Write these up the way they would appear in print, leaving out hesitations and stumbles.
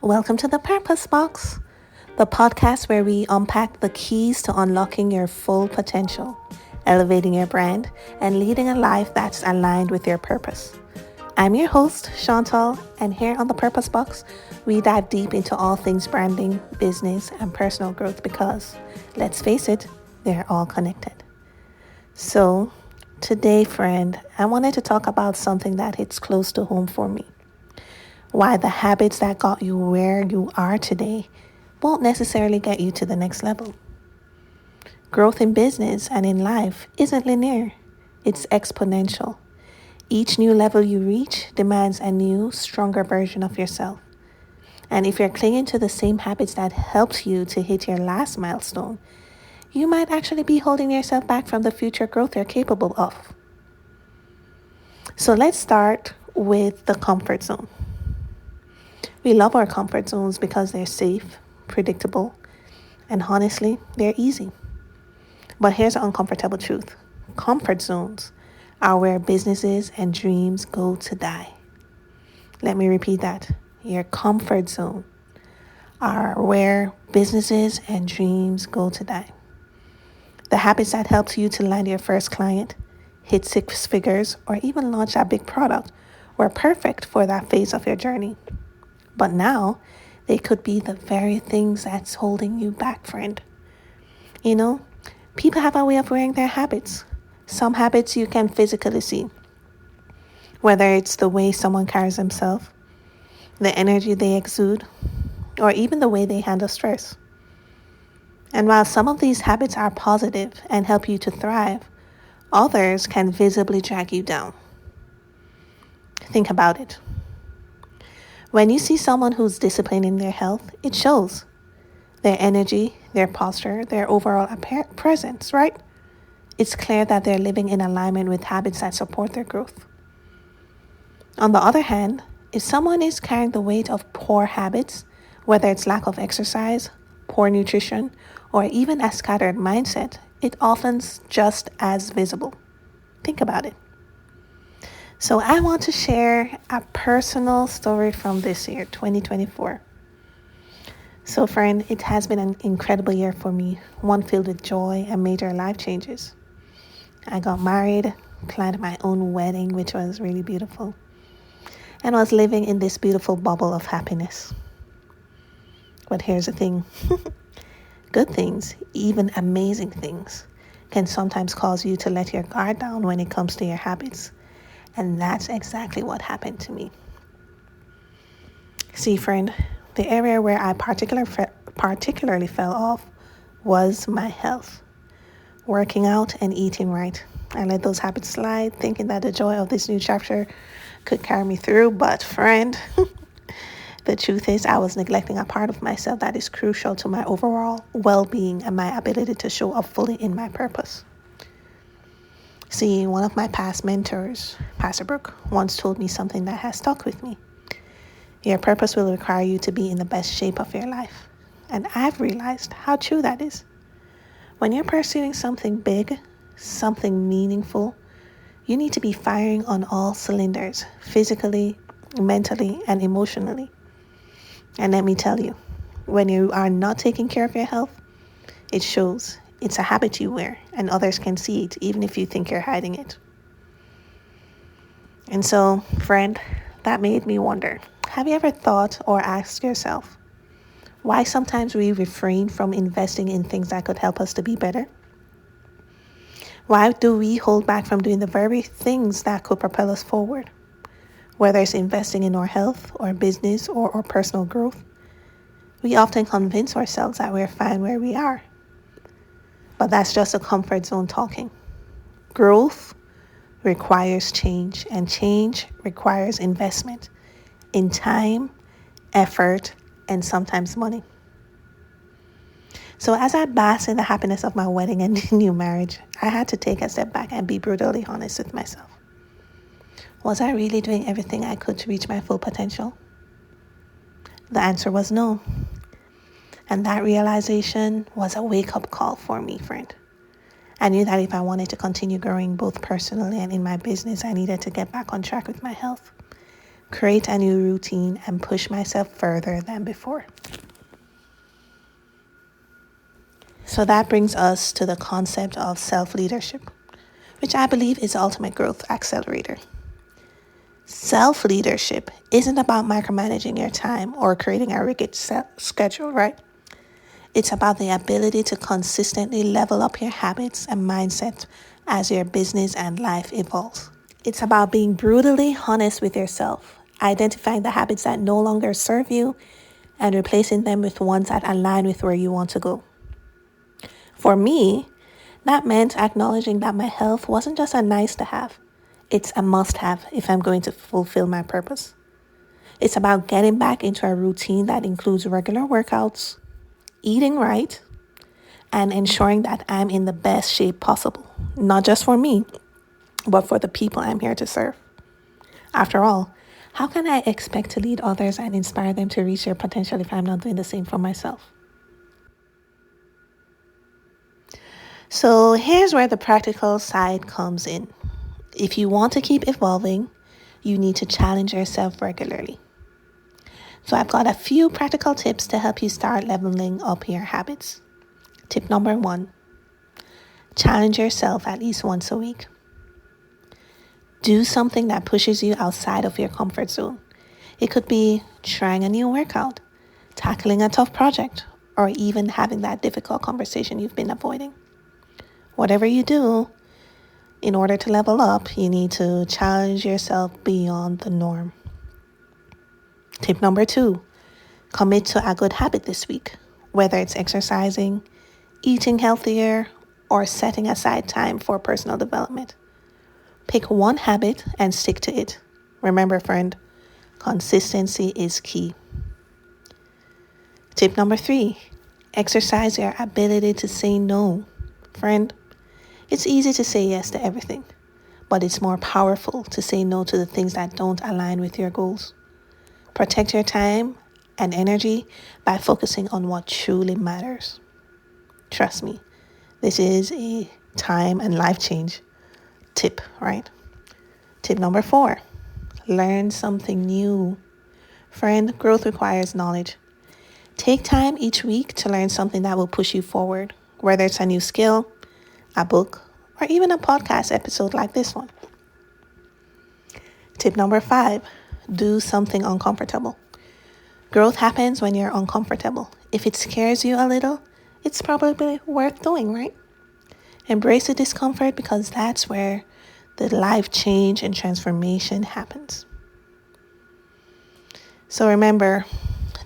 Welcome to the Purpose Box, the podcast where we unpack the keys to unlocking your full potential, elevating your brand, and leading a life that's aligned with your purpose. I'm your host, Seantal, and here on the Purpose Box, we dive deep into all things branding, business, and personal growth because, let's face it, they're all connected. So, today, friend, I wanted to talk about something that hits close to home for me. Why the habits that got you where you are today won't necessarily get you to the next level. Growth in business and in life isn't linear, it's exponential. Each new level you reach demands a new, stronger version of yourself. And if you're clinging to the same habits that helped you to hit your last milestone, you might actually be holding yourself back from the future growth you're capable of. So let's start with the comfort zone. We love our comfort zones because they're safe, predictable, and honestly, they're easy. But here's the uncomfortable truth. Comfort zones are where businesses and dreams go to die. Let me repeat that. Your comfort zone are where businesses and dreams go to die. The habits that helped you to land your first client, hit 6 figures, or even launch a big product were perfect for that phase of your journey. But now, they could be the very things that's holding you back, friend. You know, people have a way of wearing their habits. Some habits you can physically see. Whether it's the way someone carries themselves, the energy they exude, or even the way they handle stress. And while some of these habits are positive and help you to thrive, others can visibly drag you down. Think about it. When you see someone who's disciplined in their health, it shows. Their energy, their posture, their overall presence, right? It's clear that they're living in alignment with habits that support their growth. On the other hand, if someone is carrying the weight of poor habits, whether it's lack of exercise, poor nutrition, or even a scattered mindset, it often's just as visible. Think about it. So I want to share a personal story from this year, 2024. So friend, it has been an incredible year for me, one filled with joy and major life changes. I got married, planned my own wedding, which was really beautiful, and was living in this beautiful bubble of happiness. But here's the thing. Good things, even amazing things, can sometimes cause you to let your guard down when it comes to your habits. And that's exactly what happened to me. See, friend, the area where I particularly fell off was my health. Working out and eating right. I let those habits slide, thinking that the joy of this new chapter could carry me through. But friend, the truth is I was neglecting a part of myself that is crucial to my overall well-being and my ability to show up fully in my purpose. See, one of my past mentors, Pastor Brooke, once told me something that has stuck with me. Your purpose will require you to be in the best shape of your life. And I've realized how true that is. When you're pursuing something big, something meaningful, you need to be firing on all cylinders, physically, mentally, and emotionally. And let me tell you, when you are not taking care of your health, it shows. It's a habit you wear, and others can see it, even if you think you're hiding it. And so, friend, that made me wonder, have you ever thought or asked yourself why sometimes we refrain from investing in things that could help us to be better? Why do we hold back from doing the very things that could propel us forward? Whether it's investing in our health or business or our personal growth, we often convince ourselves that we're fine where we are. But that's just a comfort zone talking. Growth requires change, and change requires investment in time, effort, and sometimes money. So as I bask in the happiness of my wedding and new marriage, I had to take a step back and be brutally honest with myself. Was I really doing everything I could to reach my full potential? The answer was no. And that realization was a wake-up call for me, friend. I knew that if I wanted to continue growing both personally and in my business, I needed to get back on track with my health. create a new routine, and push myself further than before. So that brings us to the concept of self-leadership, which I believe is the ultimate growth accelerator. Self-leadership isn't about micromanaging your time or creating a rigid schedule, right? It's about the ability to consistently level up your habits and mindset as your business and life evolves. It's about being brutally honest with yourself, identifying the habits that no longer serve you and replacing them with ones that align with where you want to go. For me, that meant acknowledging that my health wasn't just a nice to have. It's a must have if I'm going to fulfill my purpose. It's about getting back into a routine that includes regular workouts, eating right, and ensuring that I'm in the best shape possible, not just for me, but for the people I'm here to serve. After all, how can I expect to lead others and inspire them to reach their potential if I'm not doing the same for myself? So here's where the practical side comes in. If you want to keep evolving, you need to challenge yourself regularly. So I've got a few practical tips to help you start leveling up your habits. Tip number 1, challenge yourself at least once a week. Do something that pushes you outside of your comfort zone. It could be trying a new workout, tackling a tough project, or even having that difficult conversation you've been avoiding. Whatever you do, in order to level up, you need to challenge yourself beyond the norm. Tip number 2, commit to a good habit this week, whether it's exercising, eating healthier, or setting aside time for personal development. Pick one habit and stick to it. Remember, friend, consistency is key. Tip number 3, exercise your ability to say no. Friend, it's easy to say yes to everything, but it's more powerful to say no to the things that don't align with your goals. Protect your time and energy by focusing on what truly matters. Trust me, this is a time and life change tip, right? Tip number 4, learn something new. Friend, growth requires knowledge. Take time each week to learn something that will push you forward, whether it's a new skill, a book, or even a podcast episode like this one. Tip number 5, do something uncomfortable. Growth happens when you're uncomfortable. If it scares you a little, it's probably worth doing, right? Embrace the discomfort because that's where the life change and transformation happens. So remember,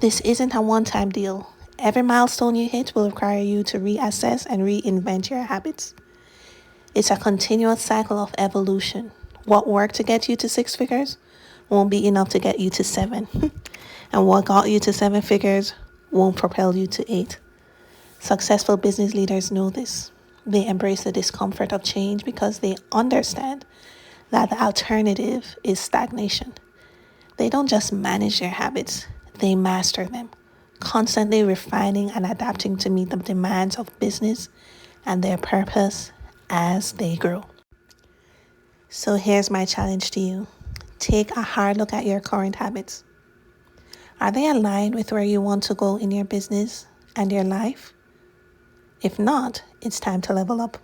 this isn't a one-time deal. Every milestone you hit will require you to reassess and reinvent your habits. It's a continuous cycle of evolution. What worked to get you to 6 figures won't be enough to get you to 7. And what got you to 7 figures won't propel you to 8. Successful business leaders know this. They embrace the discomfort of change because they understand that the alternative is stagnation. They don't just manage their habits, they master them, constantly refining and adapting to meet the demands of business and their purpose as they grow. So here's my challenge to you. Take a hard look at your current habits. Are they aligned with where you want to go in your business and your life? If not, it's time to level up.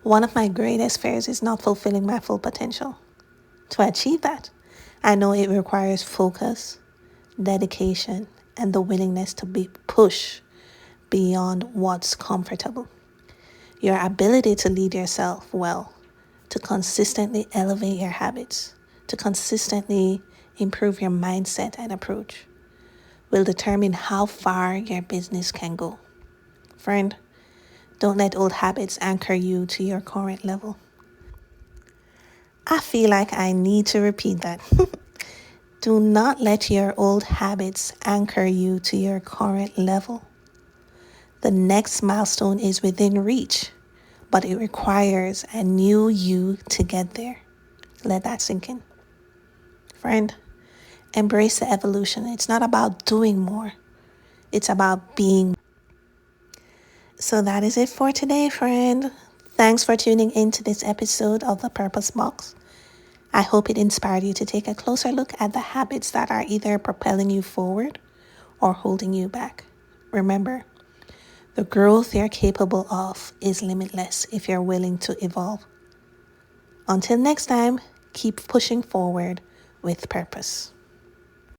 One of my greatest fears is not fulfilling my full potential. To achieve that, I know it requires focus, dedication, and the willingness to be pushed beyond what's comfortable. Your ability to lead yourself well, to consistently elevate your habits, to consistently improve your mindset and approach, will determine how far your business can go. Friend, don't let old habits anchor you to your current level. I feel like I need to repeat that. Do not let your old habits anchor you to your current level. The next milestone is within reach, but it requires a new you to get there. Let that sink in. Friend, embrace the evolution. It's not about doing more. It's about being. So that is it for today, friend. Thanks for tuning in to this episode of the Purpose Box. I hope it inspired you to take a closer look at the habits that are either propelling you forward or holding you back. Remember, the growth you're capable of is limitless if you're willing to evolve. Until next time, keep pushing forward with purpose.